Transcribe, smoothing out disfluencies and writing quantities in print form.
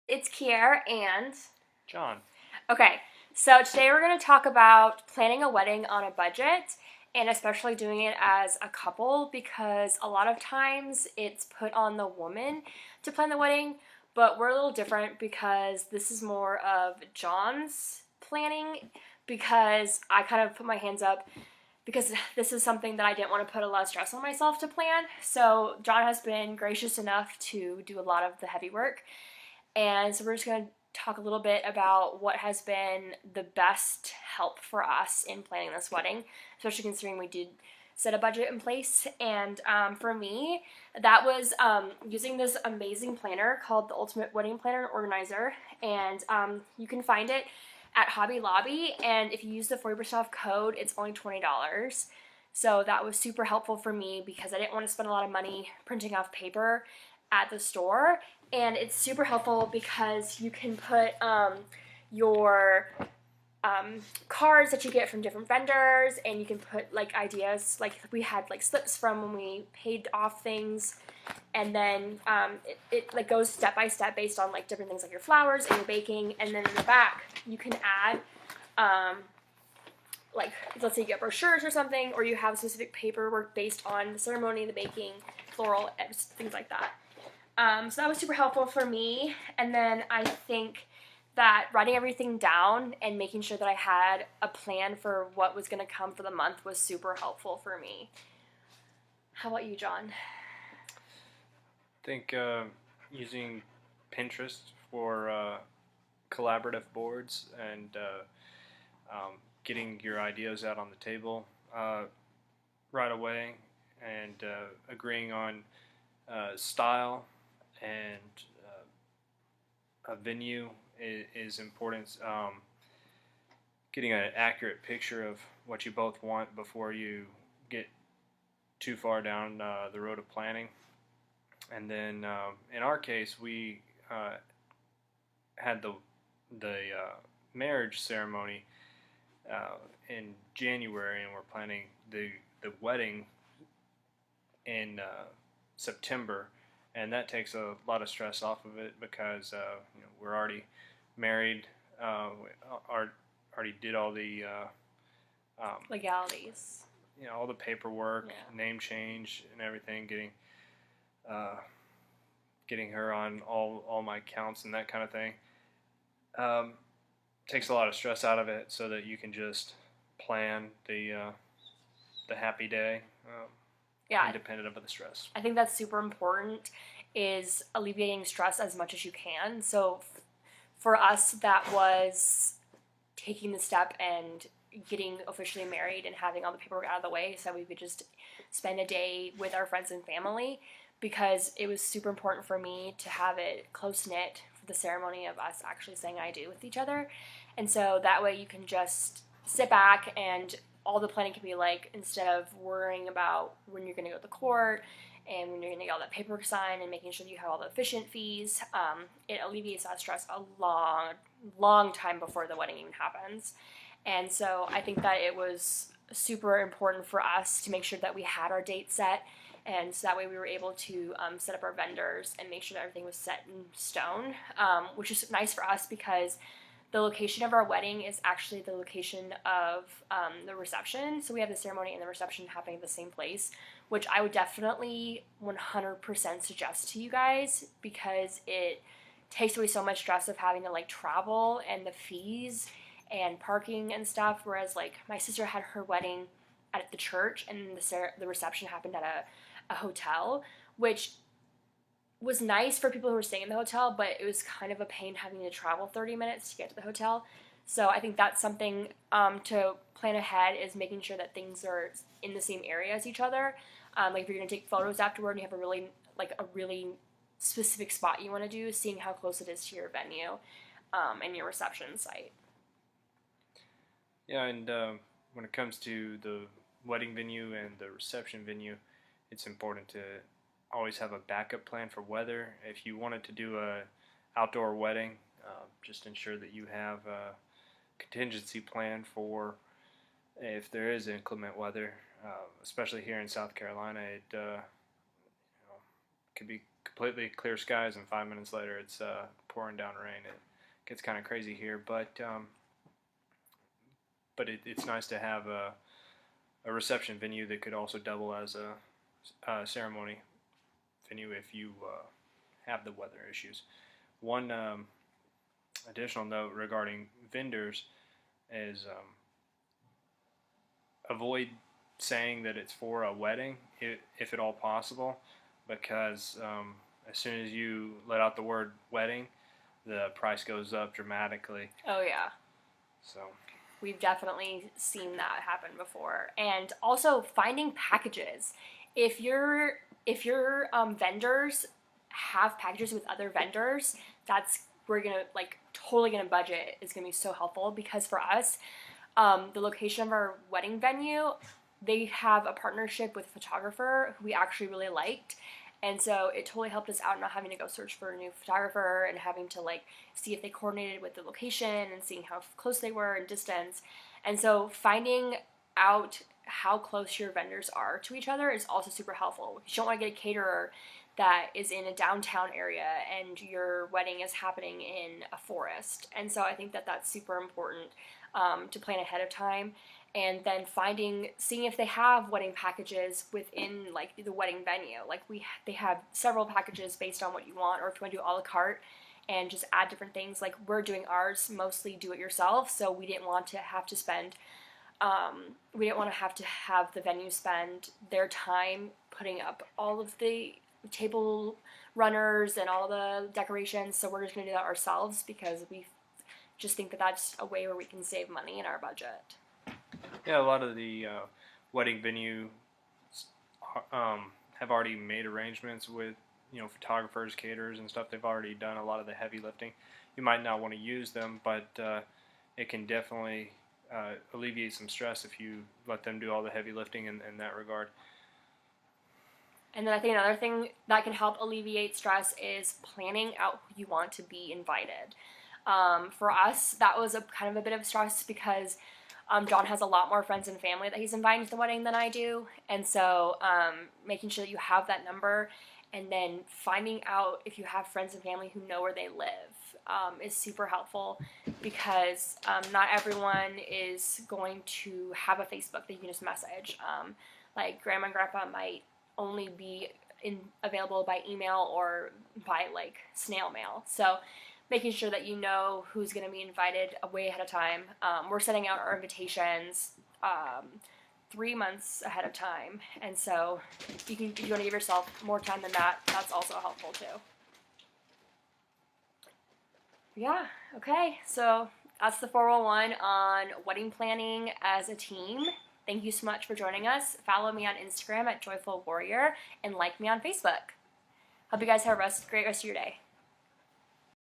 It's Kier and John. okay. So today we're going to talk about planning a wedding on a budget and especially doing it as a couple because a lot of times it's put on the woman to plan the wedding, but we're a little different because this is more of John's planning because I kind of put my hands up because this is something that I didn't want to put a lot of stress on myself to plan. So John has been gracious enough to do a lot of the heavy work. And so we're just going to talk a little bit about what has been the best help for us in planning this wedding, especially considering we did set a budget in place. And for me, that was using this amazing planner called the Ultimate Wedding Planner and Organizer. And you can find it at Hobby Lobby. And if you use the 40% off code, it's only $20. So that was super helpful for me because I didn't want to spend a lot of money printing off paper at the store. And it's super helpful because you can put your cards that you get from different vendors, and you can put like ideas. Like we had like slips from when we paid off things, and then it like goes step by step based on like different things like your flowers and your baking. And then in the back you can add like let's say you get brochures or something, or you have specific paperwork based on the ceremony, the baking, floral, things like that. So that was super helpful for me. And then I think that writing everything down and making sure that I had a plan for what was going to come for the month was super helpful for me. How about you, John? I think using Pinterest for collaborative boards and getting your ideas out on the table right away and agreeing on style and a venue is important. Getting an accurate picture of what you both want before you get too far down the road of planning. And then in our case, we had the marriage ceremony in January, and we're planning the wedding in September, and that takes a lot of stress off of it because we're already married, already did all the Legalities. all the paperwork, Yeah. name change, and everything, uh, getting her on all my accounts and that kind of thing. Um, Takes a lot of stress out of it, so that you can just plan the happy day, Yeah, independent of the stress. I think that's super important is alleviating stress as much as you can. So for us, that was taking the step and getting officially married and having all the paperwork out of the way so we could just spend a day with our friends and family because it was super important for me to have it close knit for the ceremony of us actually saying I do with each other. And so that way you can just sit back and all the planning can be like instead of worrying about when you're going to go to the court and when you're going to get all that paperwork signed and making sure that you have all the efficient fees, it alleviates that stress a long time before the wedding even happens. And so I think that it was super important for us to make sure that we had our date set. And so that way we were able to set up our vendors and make sure that everything was set in stone, which is nice for us because the location of our wedding is actually the location of the reception. So we have the ceremony and the reception happening at the same place, which I would definitely 100% suggest to you guys because it takes away so much stress of having to like travel and the fees and parking and stuff. Whereas like my sister had her wedding at the church and the reception happened at a hotel, which was nice for people who were staying in the hotel, but it was kind of a pain having to travel 30 minutes to get to the hotel. So I think that's something to plan ahead is making sure that things are in the same area as each other. Like if you're gonna take photos afterward and you have a really specific spot you want to do, seeing how close it is to your venue and your reception site. Yeah, and when it comes to the wedding venue and the reception venue, it's important to always have a backup plan for weather. If you wanted to do a outdoor wedding, just ensure that you have a contingency plan for if there is inclement weather. Especially here in South Carolina, it could be completely clear skies, and 5 minutes later it's pouring down rain. It gets kind of crazy here, but it's nice to have a reception venue that could also double as a ceremony venue if you have the weather issues. One additional note regarding vendors is avoid saying that it's for a wedding, if at all possible, because as soon as you let out the word wedding, the price goes up dramatically. Oh yeah. So We've definitely seen that happen before. And also finding packages. If your vendors have packages with other vendors, we're gonna totally gonna budget is gonna be so helpful, because for us, the location of our wedding venue, they have a partnership with a photographer who we actually really liked. And so it totally helped us out not having to go search for a new photographer and having to see if they coordinated with the location and seeing how close they were in distance. And so finding out how close your vendors are to each other is also super helpful. You don't want to get a caterer that is in a downtown area and your wedding is happening in a forest. And so I think that that's super important to plan ahead of time. And then seeing if they have wedding packages within the wedding venue. They have several packages based on what you want, or if you want to do a la carte and just add different things. We're doing ours mostly do it yourself, so we didn't want to have to spend, we didn't want to have the venue spend their time putting up all of the table runners and all the decorations. So we're just going to do that ourselves, because we just think that that's a way where we can save money in our budget. yeah, a lot of the wedding venue have already made arrangements with photographers, caterers, and stuff. They've already done a lot of the heavy lifting. You might not want to use them, but it can definitely alleviate some stress if you let them do all the heavy lifting in that regard. And then I think another thing that can help alleviate stress is planning out who you want to be invited. For us, that was a kind of a bit of stress, because John has a lot more friends and family that he's inviting to the wedding than I do. And so making sure that you have that number, and then finding out if you have friends and family who know where they live is super helpful, because not everyone is going to have a Facebook that you can just message. Grandma and grandpa might only be available by email or by snail mail. So making sure that you know who's going to be invited way ahead of time. We're sending out our invitations 3 months ahead of time, and so if you want to give yourself more time than that, that's also helpful too. Yeah, okay, so that's the 411 on wedding planning as a team. Thank you so much for joining us. Follow me on Instagram at Joyful Warrior, and like me on Facebook. Hope you guys have a great rest of your day.